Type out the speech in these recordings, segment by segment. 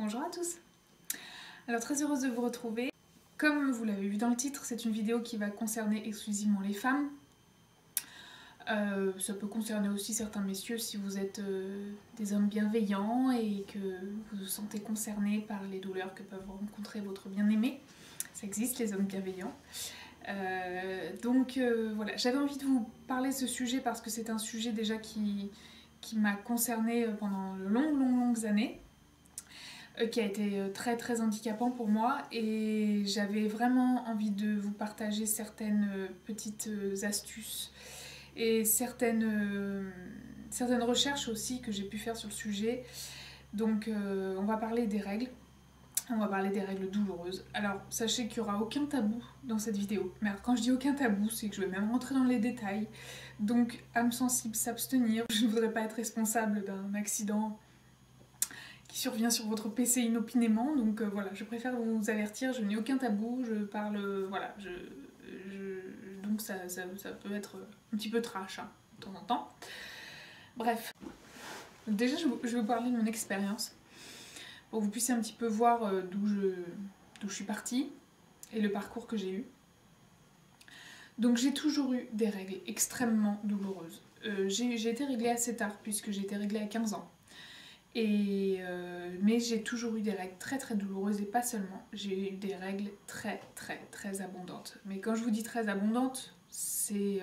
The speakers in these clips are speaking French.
Bonjour à tous. Alors très heureuse de vous retrouver. Comme vous l'avez vu dans le titre, c'est une vidéo qui va concerner exclusivement les femmes. Ça peut concerner aussi certains messieurs si vous êtes des hommes bienveillants et que vous vous sentez concernés par les douleurs que peuvent rencontrer votre bien-aimé. Ça existe, les hommes bienveillants. Voilà, j'avais envie de vous parler de ce sujet parce que c'est un sujet déjà qui m'a concernée pendant de longues années. Qui a été très handicapant pour moi et j'avais vraiment envie de vous partager certaines petites astuces et certaines recherches aussi que j'ai pu faire sur le sujet. Donc on va parler des règles. On va parler des règles douloureuses. Alors, sachez qu'il n'y aura aucun tabou dans cette vidéo. Mais alors, quand je dis aucun tabou, c'est que je vais même rentrer dans les détails. Donc, âme sensible, s'abstenir. Je ne voudrais pas être responsable d'un accident qui survient sur votre PC inopinément, donc voilà, je préfère vous avertir, je n'ai aucun tabou, je parle, voilà, donc ça peut être un petit peu trash, hein, de temps en temps. Bref, déjà je vais vous parler de mon expérience, pour que vous puissiez un petit peu voir d'où je suis partie, et le parcours que j'ai eu. Donc j'ai toujours eu des règles extrêmement douloureuses. J'ai été réglée assez tard, puisque j'ai été réglée à 15 ans. Mais j'ai toujours eu des règles très douloureuses et pas seulement. J'ai eu des règles très abondantes. Mais quand je vous dis très abondantes, c'est...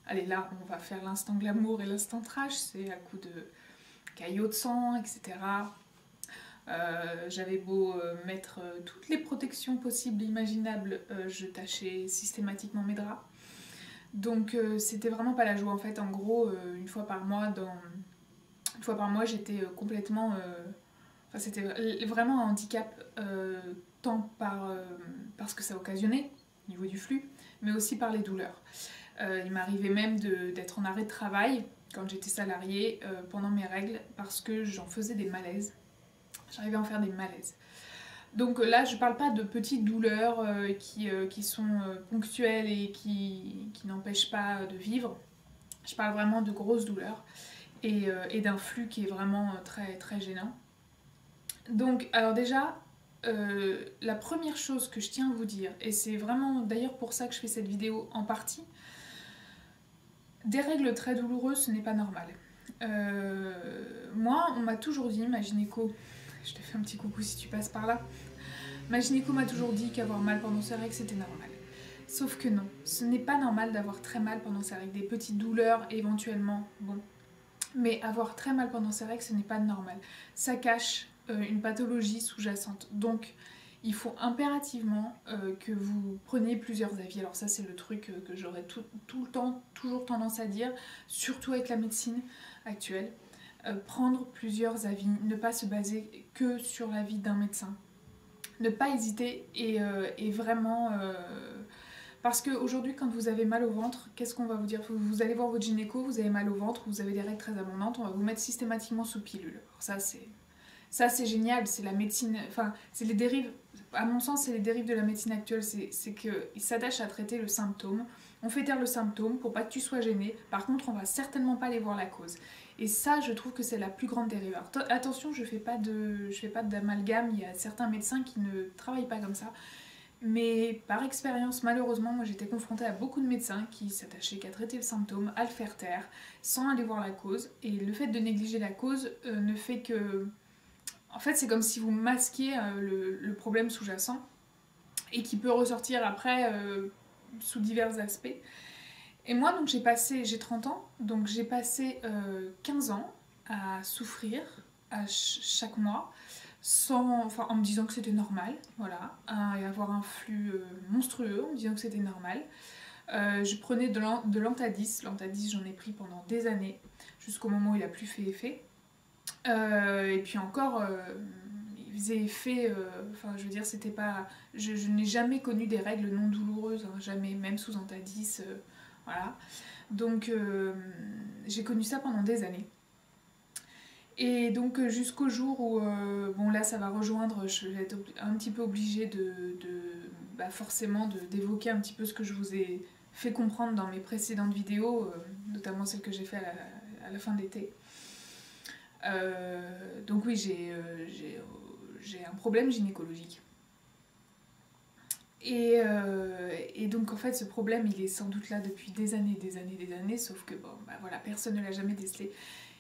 allez là, on va faire l'instant glamour et l'instant trash, c'est à coup de caillots de sang, etc. J'avais beau mettre toutes les protections possibles et imaginables, je tachais systématiquement mes draps. Donc c'était vraiment pas la joie en fait. En gros, une fois par mois, j'étais complètement... Enfin, c'était vraiment un handicap, tant par ce que ça occasionnait, au niveau du flux, mais aussi par les douleurs. Il m'arrivait même d'être en arrêt de travail, quand j'étais salariée, pendant mes règles, parce que j'en faisais des malaises. J'arrivais à en faire des malaises. Donc là, je parle pas de petites douleurs qui sont ponctuelles et qui n'empêchent pas de vivre. Je parle vraiment de grosses douleurs et d'un flux qui est vraiment très gênant. Donc, alors déjà, la première chose que je tiens à vous dire, et c'est vraiment d'ailleurs pour ça que je fais cette vidéo en partie, des règles très douloureuses, ce n'est pas normal. Moi, on m'a toujours dit, ma gynéco, je te fais un petit coucou si tu passes par là, ma gynéco m'a toujours dit qu'avoir mal pendant ses règles, c'était normal. Sauf que non, ce n'est pas normal d'avoir très mal pendant ses règles, des petites douleurs éventuellement, bon. Mais avoir très mal pendant ses règles, ce n'est pas normal. Ça cache une pathologie sous-jacente. Donc, il faut impérativement que vous preniez plusieurs avis. Alors ça, c'est le truc que j'aurais tout le temps, toujours tendance à dire, surtout avec la médecine actuelle. Prendre plusieurs avis, ne pas se baser que sur l'avis d'un médecin. Ne pas hésiter et vraiment... Parce qu'aujourd'hui, quand vous avez mal au ventre, qu'est-ce qu'on va vous dire? Vous allez voir votre gynéco, vous avez mal au ventre, vous avez des règles très abondantes, on va vous mettre systématiquement sous pilule. Alors ça c'est génial, c'est la médecine, enfin c'est les dérives, à mon sens c'est les dérives de la médecine actuelle, c'est qu'ils s'attachent à traiter le symptôme, on fait taire le symptôme pour pas que tu sois gêné, par contre on va certainement pas aller voir la cause. Et ça je trouve que c'est la plus grande dérive. Alors, attention, je fais pas d'amalgame, il y a certains médecins qui ne travaillent pas comme ça, mais par expérience, malheureusement, moi j'étais confrontée à beaucoup de médecins qui s'attachaient qu'à traiter le symptôme, à le faire taire, sans aller voir la cause. Et le fait de négliger la cause ne fait que... En fait, c'est comme si vous masquiez le problème sous-jacent et qui peut ressortir après sous divers aspects. Et moi, donc j'ai 30 ans, donc j'ai passé 15 ans à souffrir à chaque mois, en me disant que c'était normal, voilà, et avoir un flux monstrueux, en me disant que c'était normal. Je prenais de l'Antadis, l'Antadis j'en ai pris pendant des années, jusqu'au moment où il a plus fait effet. Et puis encore, il faisait effet, enfin je veux dire, c'était pas... Je n'ai jamais connu des règles non douloureuses, hein, jamais, même sous Antadis, voilà. Donc j'ai connu ça pendant des années. Et donc jusqu'au jour où, bon là ça va rejoindre, je vais être un petit peu obligée forcément d'évoquer un petit peu ce que je vous ai fait comprendre dans mes précédentes vidéos, notamment celle que j'ai fait à la fin d'été. Donc oui, j'ai un problème gynécologique. Et donc en fait ce problème il est sans doute là depuis des années, sauf que bon bah voilà, personne ne l'a jamais décelé.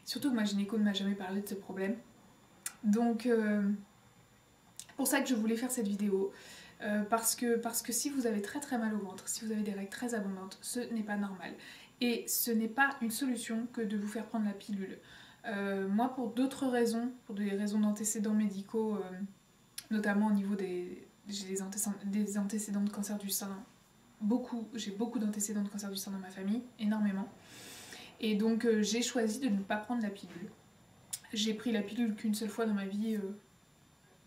Surtout que ma gynéco ne m'a jamais parlé de ce problème. Donc pour ça que je voulais faire cette vidéo. Parce que si vous avez très très mal au ventre, si vous avez des règles très abondantes, ce n'est pas normal. Et ce n'est pas une solution que de vous faire prendre la pilule. Moi pour d'autres raisons, pour des raisons d'antécédents médicaux, notamment au niveau j'ai des antécédents de cancer du sein, j'ai beaucoup d'antécédents de cancer du sein dans ma famille, énormément. Et donc j'ai choisi de ne pas prendre la pilule. J'ai pris la pilule qu'une seule fois dans ma vie,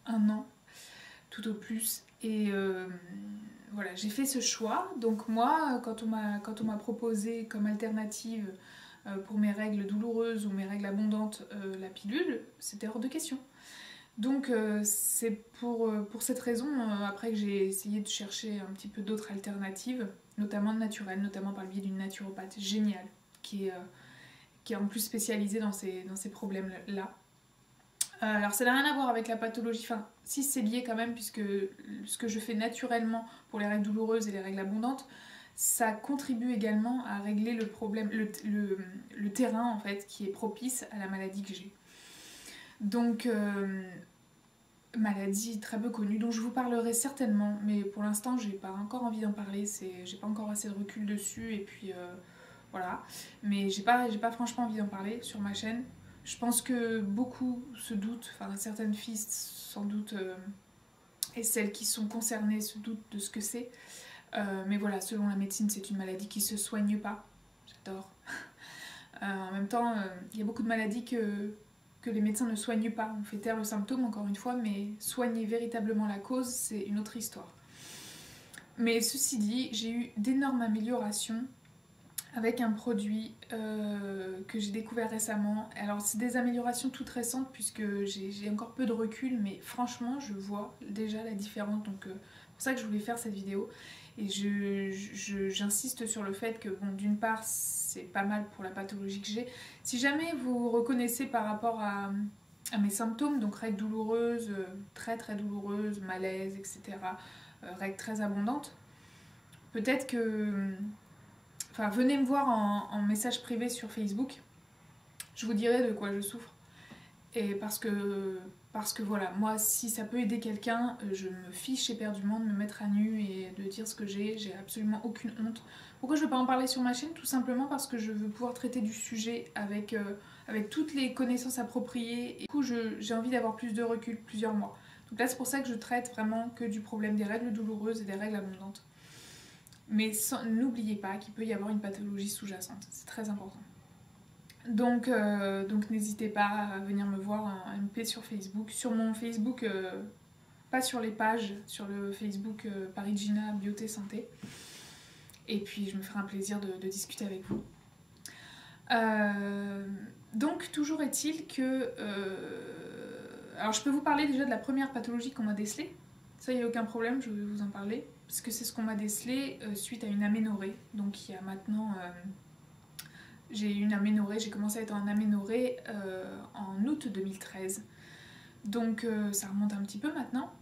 1 an, tout au plus. Et voilà, j'ai fait ce choix. Donc moi, quand on m'a proposé comme alternative pour mes règles douloureuses ou mes règles abondantes la pilule, c'était hors de question. Donc c'est pour cette raison, après que j'ai essayé de chercher un petit peu d'autres alternatives, notamment naturelles, notamment par le biais d'une naturopathe géniale, qui est en plus spécialisée dans ces problèmes-là. Alors ça n'a rien à voir avec la pathologie, enfin si c'est lié quand même, puisque ce que je fais naturellement pour les règles douloureuses et les règles abondantes, ça contribue également à régler le problème, le terrain en fait, qui est propice à la maladie que j'ai. Donc, maladie très peu connue, dont je vous parlerai certainement, mais pour l'instant, j'ai pas encore envie d'en parler, j'ai pas encore assez de recul dessus, et puis voilà. Mais j'ai pas franchement envie d'en parler sur ma chaîne. Je pense que beaucoup se doutent, enfin certaines filles sans doute, et celles qui sont concernées se doutent de ce que c'est. Mais voilà, selon la médecine, c'est une maladie qui se soigne pas. J'adore. En même temps, il y a beaucoup de maladies que les médecins ne soignent pas. On fait taire le symptôme, encore une fois, mais soigner véritablement la cause, c'est une autre histoire. Mais ceci dit, j'ai eu d'énormes améliorations avec un produit que j'ai découvert récemment. Alors c'est des améliorations toutes récentes puisque j'ai encore peu de recul, mais franchement je vois déjà la différence, donc c'est pour ça que je voulais faire cette vidéo. Et j'insiste sur le fait que bon, d'une part c'est pas mal pour la pathologie que j'ai. Si jamais vous reconnaissez par rapport à mes symptômes, donc règles douloureuses, très très douloureuses, malaise, etc., règles très abondantes, peut-être que... Enfin, venez me voir en message privé sur Facebook, je vous dirai de quoi je souffre. Et parce que voilà, moi, si ça peut aider quelqu'un, je me fiche éperdument de me mettre à nu et de dire ce que j'ai absolument aucune honte. Pourquoi je ne veux pas en parler sur ma chaîne? Tout simplement parce que je veux pouvoir traiter du sujet avec toutes les connaissances appropriées. Et du coup, j'ai envie d'avoir plus de recul, plusieurs mois. Donc là, c'est pour ça que je traite vraiment que du problème des règles douloureuses et des règles abondantes. Mais n'oubliez pas qu'il peut y avoir une pathologie sous-jacente, c'est très important. Donc n'hésitez pas à venir me voir en MP sur Facebook. Sur mon Facebook, pas sur les pages, sur le Facebook Paris-Gina Beauté Santé. Et puis je me ferai un plaisir de discuter avec vous. Donc toujours est-il que... alors je peux vous parler déjà de la première pathologie qu'on m'a décelée. Ça, il n'y a aucun problème, je vais vous en parler. Parce que c'est ce qu'on m'a décelé suite à une aménorrhée. Donc il y a maintenant... j'ai eu une aménorrhée, j'ai commencé à être en aménorrhée en août 2013. Donc ça remonte un petit peu maintenant.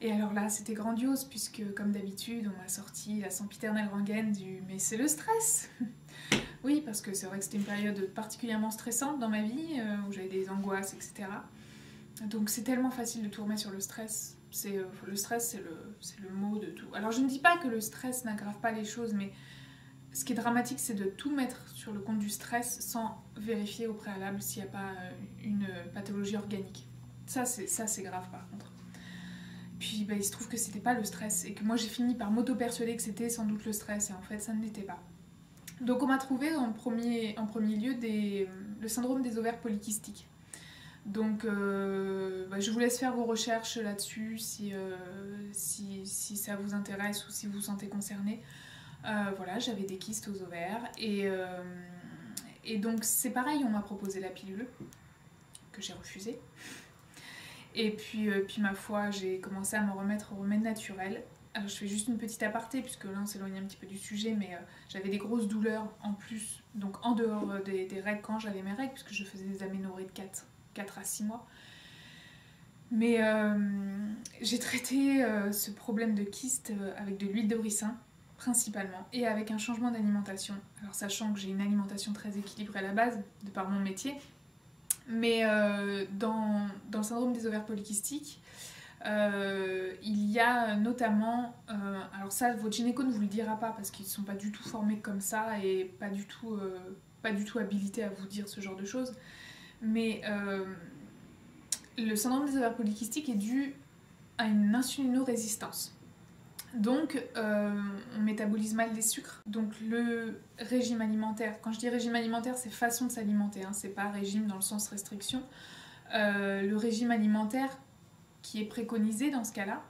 Et alors là, c'était grandiose, puisque comme d'habitude, on m'a sorti la sempiternelle rengaine du « mais c'est le stress !» Oui, parce que c'est vrai que c'était une période particulièrement stressante dans ma vie, où j'avais des angoisses, etc. Donc c'est tellement facile de tout remettre sur le stress. Le stress, c'est le mot de tout. Alors je ne dis pas que le stress n'aggrave pas les choses, mais ce qui est dramatique, c'est de tout mettre sur le compte du stress sans vérifier au préalable s'il n'y a pas une pathologie organique. Ça c'est grave par contre. Puis bah, il se trouve que c'était pas le stress et que moi j'ai fini par m'auto-persuader que c'était sans doute le stress et en fait ça ne l'était pas. Donc on m'a trouvé en premier lieu le syndrome des ovaires polykystiques. Donc bah, je vous laisse faire vos recherches là-dessus si ça vous intéresse ou si vous vous sentez concerné. Voilà, j'avais des kystes aux ovaires et donc c'est pareil, on m'a proposé la pilule que j'ai refusée. Et puis ma foi, j'ai commencé à me remettre au remède naturel. Alors je fais juste une petite aparté puisque là on s'éloigne un petit peu du sujet, mais j'avais des grosses douleurs en plus, donc en dehors des règles quand j'avais mes règles, puisque je faisais des aménorrhées de 4 à 6 mois. Mais j'ai traité ce problème de kyste avec de l'huile de ricin, principalement, et avec un changement d'alimentation. Alors sachant que j'ai une alimentation très équilibrée à la base, de par mon métier, mais dans le syndrome des ovaires polykystiques, il y a notamment, alors ça votre gynéco ne vous le dira pas parce qu'ils ne sont pas du tout formés comme ça et pas du tout habilités à vous dire ce genre de choses, mais le syndrome des ovaires polykystiques est dû à une insulinorésistance. Donc, on métabolise mal les sucres. Donc, le régime alimentaire, quand je dis régime alimentaire, c'est façon de s'alimenter, hein, c'est pas régime dans le sens restriction. Le régime alimentaire qui est préconisé dans ce cas-là,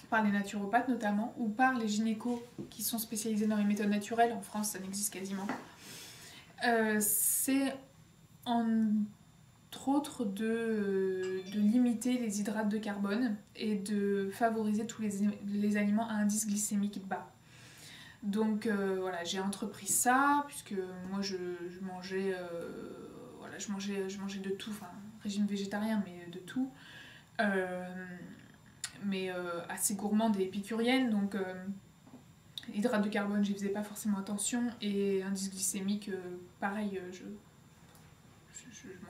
par les naturopathes notamment, ou par les gynécos qui sont spécialisés dans les méthodes naturelles, en France ça n'existe quasiment pas, c'est entre autres de limiter les hydrates de carbone et de favoriser tous les aliments à indice glycémique bas. Donc voilà, j'ai entrepris ça, puisque moi je mangeais, je mangeais de tout, enfin régime végétarien mais de tout, mais assez gourmande et épicurienne, donc hydrates de carbone j'y faisais pas forcément attention, et indice glycémique pareil, je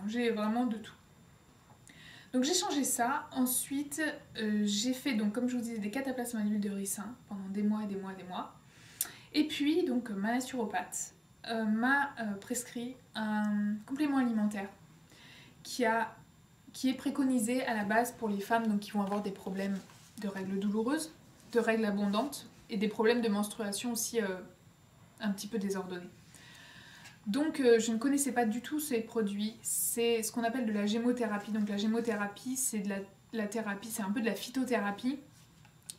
mangeais vraiment de tout. Donc j'ai changé ça. Ensuite, j'ai fait, donc, comme je vous disais, des cataplasmes à l'huile de ricin pendant des mois et des mois et des mois. Et puis, donc, ma naturopathe m'a prescrit un complément alimentaire qui est préconisé à la base pour les femmes donc, qui vont avoir des problèmes de règles douloureuses, de règles abondantes et des problèmes de menstruation aussi un petit peu désordonnés. Donc je ne connaissais pas du tout ces produits, c'est ce qu'on appelle de la gémothérapie. Donc la gémothérapie c'est de la thérapie, c'est un peu de la phytothérapie,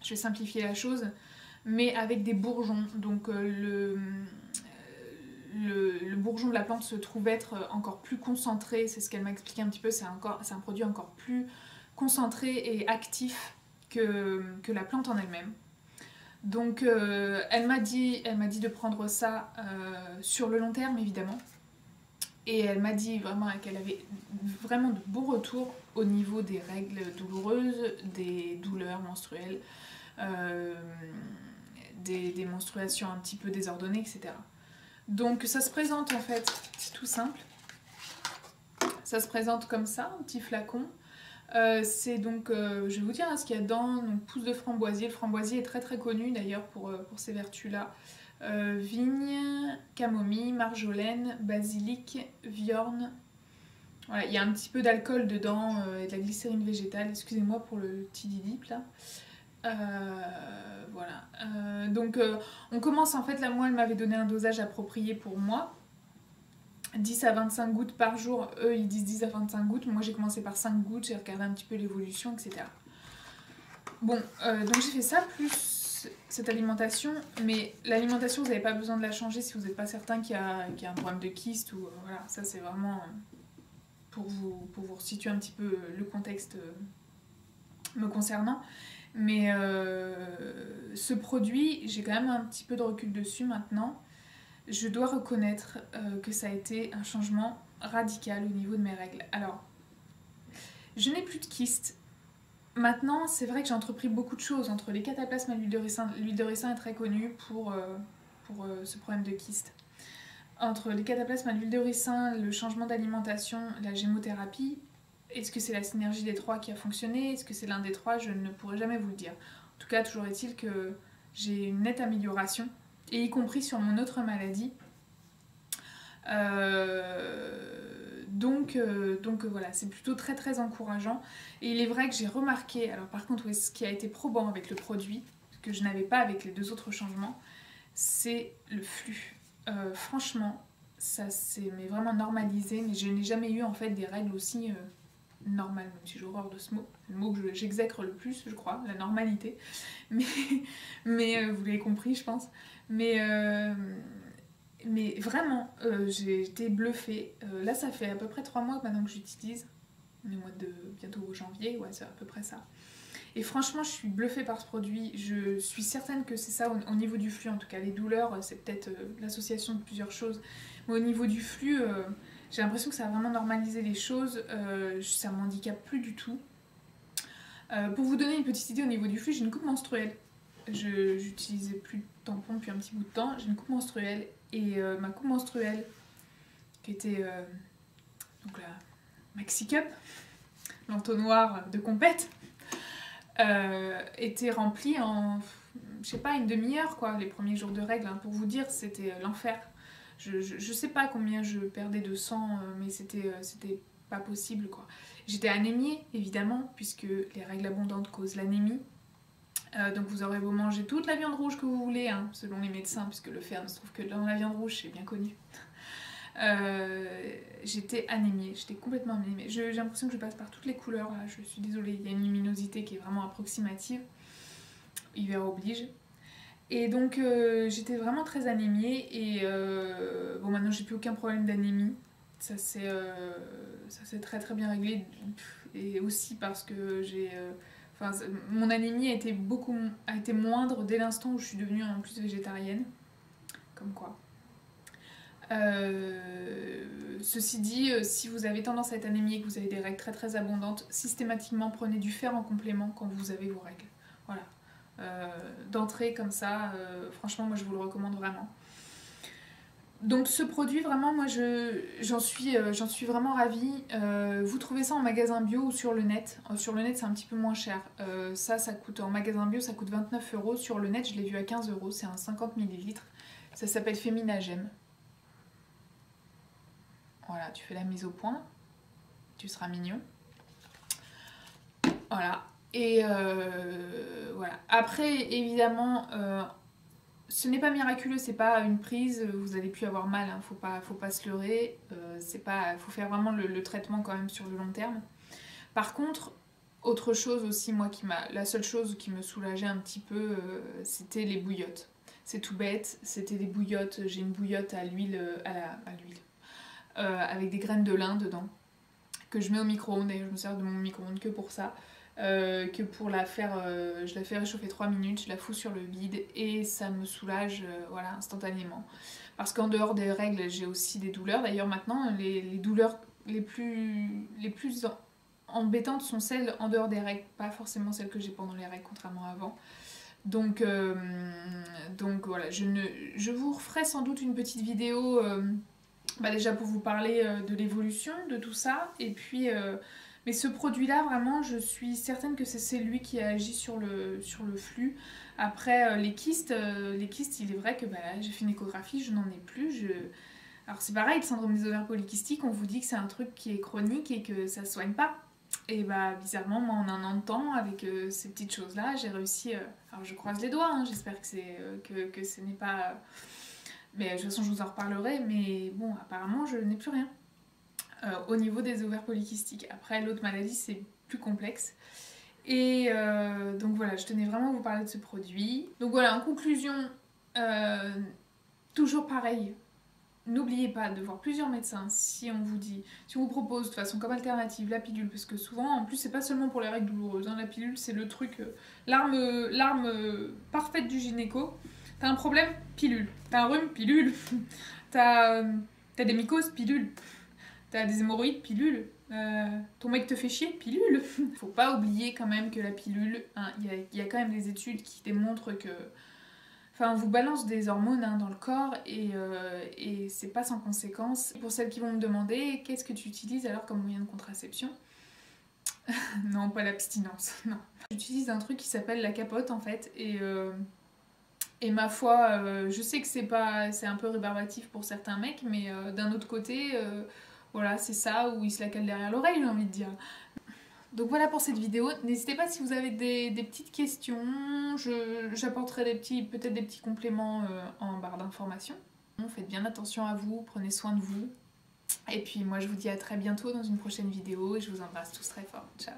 je vais simplifier la chose, mais avec des bourgeons. Donc le bourgeon de la plante se trouve être encore plus concentré, c'est ce qu'elle m'a expliqué un petit peu, c'est un produit encore plus concentré et actif que la plante en elle-même. Donc elle m'a dit de prendre ça sur le long terme évidemment, et elle m'a dit vraiment qu'elle avait vraiment de bons retours au niveau des règles douloureuses, des douleurs menstruelles, des menstruations un petit peu désordonnées, etc. Donc ça se présente en fait, c'est tout simple, ça se présente comme ça, un petit flacon. C'est donc, je vais vous dire ce qu'il y a dedans, donc pousse de framboisier. Le framboisier est très très connu d'ailleurs pour ces vertus-là. Vigne, camomille, marjolaine, basilic, viorne. Voilà, il y a un petit peu d'alcool dedans et de la glycérine végétale. Excusez-moi pour le petit didip là. Voilà. Donc on commence en fait, là moi elle m'avait donné un dosage approprié pour moi. 10 à 25 gouttes par jour, eux ils disent 10 à 25 gouttes, moi j'ai commencé par 5 gouttes, j'ai regardé un petit peu l'évolution, etc. Bon, donc j'ai fait ça, plus cette alimentation, mais l'alimentation vous n'avez pas besoin de la changer si vous n'êtes pas certain qu'il y a un problème de kyste, ou voilà, ça c'est vraiment pour vous situer un petit peu le contexte me concernant. Mais ce produit, j'ai quand même un petit peu de recul dessus maintenant. Je dois reconnaître que ça a été un changement radical au niveau de mes règles. Alors, je n'ai plus de kyste. Maintenant, c'est vrai que j'ai entrepris beaucoup de choses entre les cataplasmes à l'huile de ricin. L'huile de ricin est très connue pour ce problème de kyste. Entre les cataplasmes à l'huile de ricin, le changement d'alimentation, la gémothérapie, est-ce que c'est la synergie des trois qui a fonctionné? Est-ce que c'est l'un des trois? Je ne pourrais jamais vous le dire. En tout cas, toujours est-il que j'ai une nette amélioration, et y compris sur mon autre maladie. Donc voilà, c'est plutôt très très encourageant. Et il est vrai que j'ai remarqué, alors par contre, ce qui a été probant avec le produit, que je n'avais pas avec les deux autres changements, c'est le flux. Franchement, ça s'est vraiment normalisé, mais je n'ai jamais eu en fait des règles aussi normales, même si j'ai horreur de ce mot, le mot que j'exècre le plus, je crois, la normalité. Mais vous l'avez compris, je pense. Mais vraiment, j'ai été bluffée. Là, ça fait à peu près 3 mois maintenant que j'utilise. On est au mois de bientôt janvier, ouais, c'est à peu près ça. Et franchement, je suis bluffée par ce produit. Je suis certaine que c'est ça au niveau du flux. En tout cas, les douleurs, c'est peut-être l'association de plusieurs choses. Mais au niveau du flux, j'ai l'impression que ça a vraiment normalisé les choses. Ça ne m'handicape plus du tout. Pour vous donner une petite idée au niveau du flux, j'ai une coupe menstruelle. J'utilisais plus de tampon depuis un petit bout de temps. J'ai une coupe menstruelle et ma coupe menstruelle qui était donc la Maxi Cup, l'entonnoir de compète, était remplie en, je sais pas, une demi-heure quoi, les premiers jours de règles. Hein, pour vous dire, c'était l'enfer. Je sais pas combien je perdais de sang, mais c'était pas possible quoi. J'étais anémiée évidemment, puisque les règles abondantes causent l'anémie. Donc vous aurez beau manger toute la viande rouge que vous voulez, hein, selon les médecins, puisque le fer ne se trouve que dans la viande rouge, c'est bien connu. J'étais anémiée, j'étais complètement anémiée. J'ai l'impression que je passe par toutes les couleurs, là. Je suis désolée, il y a une luminosité qui est vraiment approximative. Hiver oblige. Et donc j'étais vraiment très anémiée et bon maintenant j'ai plus aucun problème d'anémie. Ça s'est très très bien réglé et aussi parce que j'ai... mon anémie a été moindre dès l'instant où je suis devenue en plus végétarienne. Comme quoi. Ceci dit, si vous avez tendance à être anémie et que vous avez des règles très très abondantes, systématiquement prenez du fer en complément quand vous avez vos règles. Voilà. D'entrée comme ça, franchement moi je vous le recommande vraiment. Donc ce produit vraiment moi j'en suis vraiment ravie. Vous trouvez ça en magasin bio ou sur le net. Sur le net c'est un petit peu moins cher. Ça coûte en magasin bio ça coûte 29 €. Sur le net je l'ai vu à 15 €, c'est un 50 ml. Ça s'appelle Féminagem. Voilà, tu fais la mise au point, tu seras mignon. Voilà. Et voilà. Après, évidemment, ce n'est pas miraculeux, c'est pas une prise, vous allez plus avoir mal, hein, faut pas se leurrer. Faut faire vraiment le traitement quand même sur le long terme. Par contre, autre chose aussi, moi la seule chose qui me soulageait un petit peu, c'était les bouillottes. C'est tout bête, c'était des bouillottes. J'ai une bouillotte à l'huile, avec des graines de lin dedans, que je mets au micro-ondes, et je me sers de mon micro-ondes que pour ça, que pour la faire, je la fais réchauffer 3 minutes, je la fous sur le vide et ça me soulage voilà, instantanément. Parce qu'en dehors des règles, j'ai aussi des douleurs. D'ailleurs maintenant, les douleurs les plus embêtantes sont celles en dehors des règles, pas forcément celles que j'ai pendant les règles, contrairement à avant. Donc voilà, je vous referai sans doute une petite vidéo déjà pour vous parler de l'évolution de tout ça, et puis mais ce produit là vraiment je suis certaine que c'est lui qui a agi sur le flux. Après les kystes il est vrai que j'ai fait une échographie, je n'en ai plus. Alors c'est pareil, le syndrome des ovaires polykystiques, on vous dit que c'est un truc qui est chronique et que ça se soigne pas. Et bizarrement, moi en un an de temps, avec ces petites choses là, j'ai réussi, alors je croise les doigts, hein, j'espère que ce n'est pas... Mais de toute façon, je vous en reparlerai. Mais bon, apparemment, je n'ai plus rien au niveau des ovaires polykystiques. Après, l'autre maladie, c'est plus complexe. Et donc voilà, je tenais vraiment à vous parler de ce produit. Donc voilà, en conclusion, toujours pareil. N'oubliez pas de voir plusieurs médecins si on vous propose de toute façon comme alternative la pilule, parce que souvent, en plus, c'est pas seulement pour les règles douloureuses. Hein, la pilule, c'est le truc, l'arme parfaite du gynéco. T'as un problème? Pilule. T'as un rhume? Pilule. T'as des mycoses? Pilule. T'as des hémorroïdes? Pilule. Ton mec te fait chier? Pilule. Faut pas oublier quand même que la pilule, hein, y a quand même des études qui démontrent que... Enfin, on vous balance des hormones hein, dans le corps et c'est pas sans conséquence. Pour celles qui vont me demander, qu'est-ce que tu utilises alors comme moyen de contraception? Non, pas l'abstinence, non. J'utilise un truc qui s'appelle la capote en fait, et ma foi, je sais que c'est un peu rébarbatif pour certains mecs, mais d'un autre côté, voilà, c'est ça où ils se la calent derrière l'oreille, j'ai envie de dire. Donc voilà pour cette vidéo. N'hésitez pas si vous avez des petites questions, j'apporterai peut-être des petits compléments en barre d'informations. Faites bien attention à vous, prenez soin de vous. Et puis moi je vous dis à très bientôt dans une prochaine vidéo et je vous embrasse tous très fort. Ciao.